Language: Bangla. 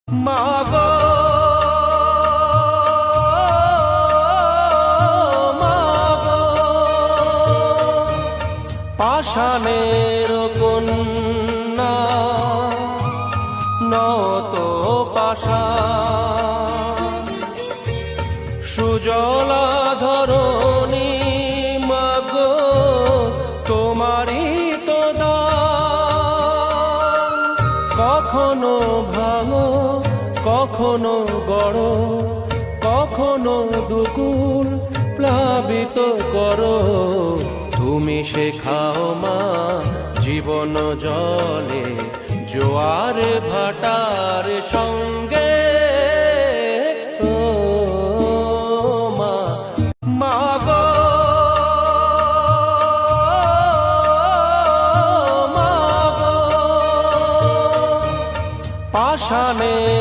মাগো মাগো পাষাণের কন্যা নত পাষাণ সুজলা ধরণী মাগো তোমারই তো দান কখনো ভাঙো কখনো গড় কখনো দুকুল প্লাবিত করো তুমি শেখাও মা জীবন জলে জোয়ার ভাটার সঙ্গ